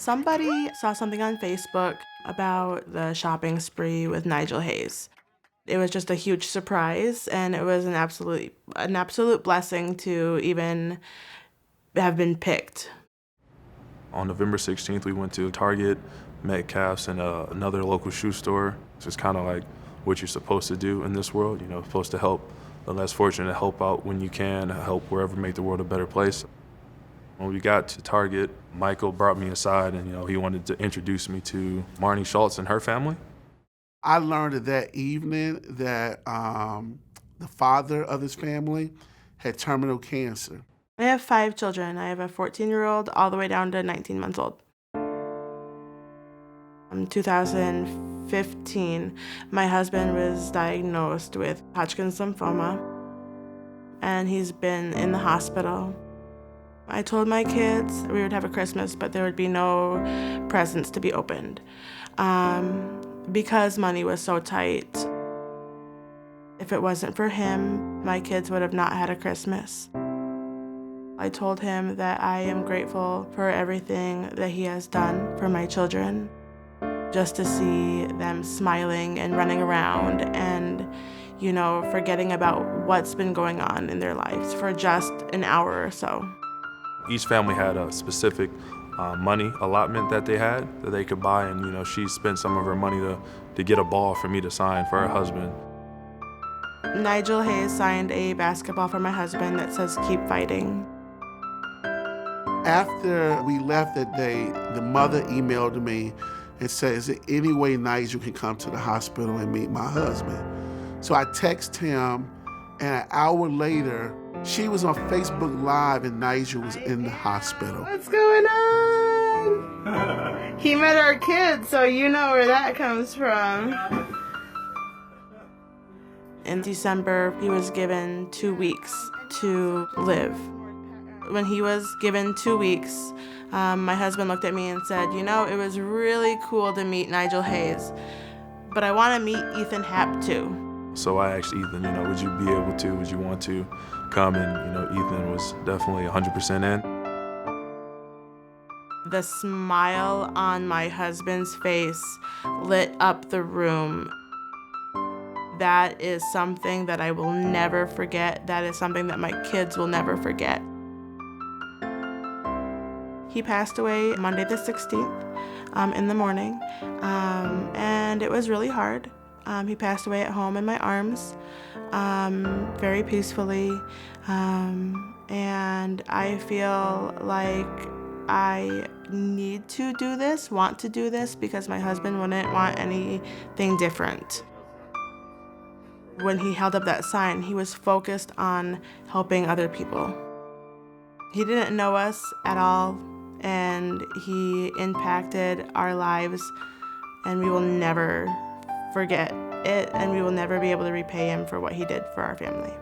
Somebody saw something on Facebook about the shopping spree with Nigel Hayes. It was just a huge surprise, and it was an absolute blessing to even have been picked. On November 16th, we went to Target, Metcalf's, and another local shoe store. It's just kind of like what you're supposed to do in this world. You know, supposed to help the less fortunate, help out when you can, help wherever, make the world a better place. When we got to Target, Michael brought me aside, and he wanted to introduce me to Marnie Schultz and her family. I learned that evening that the father of his family had terminal cancer. I have 5 children. I have a 14-year-old all the way down to 19 months old. In 2015, my husband was diagnosed with Hodgkin's lymphoma, and he's been in the hospital. I told my kids we would have a Christmas, but there would be no presents to be opened because money was so tight. If it wasn't for him, my kids would have not had a Christmas. I told him that I am grateful for everything that he has done for my children. Just to see them smiling and running around and, forgetting about what's been going on in their lives for just an hour or so. Each family had a specific money allotment that they had that they could buy, and she spent some of her money to get a ball for me to sign for her husband. Nigel Hayes signed a basketball for my husband that says, "Keep fighting." After we left that day, the mother emailed me and said, "Is there any way Nigel can come to the hospital and meet my husband?" So I text him, and an hour later, she was on Facebook Live and Nigel was in the hospital. What's going on? He met our kids, so you know where that comes from. In December, he was given 2 weeks to live. When he was given 2 weeks, my husband looked at me and said, it was really cool to meet Nigel Hayes, but I want to meet Ethan Happ too. So I asked Ethan, would you be able to, would you want to come? And, Ethan was definitely 100% in. The smile on my husband's face lit up the room. That is something that I will never forget. That is something that my kids will never forget. He passed away Monday the 16th in the morning, and it was really hard. He passed away at home in my arms, very peacefully, and I feel like I need to do this, want to do this, because my husband wouldn't want anything different. When he held up that sign, he was focused on helping other people. He didn't know us at all, and he impacted our lives, and we will never forget it, and we will never be able to repay him for what he did for our family.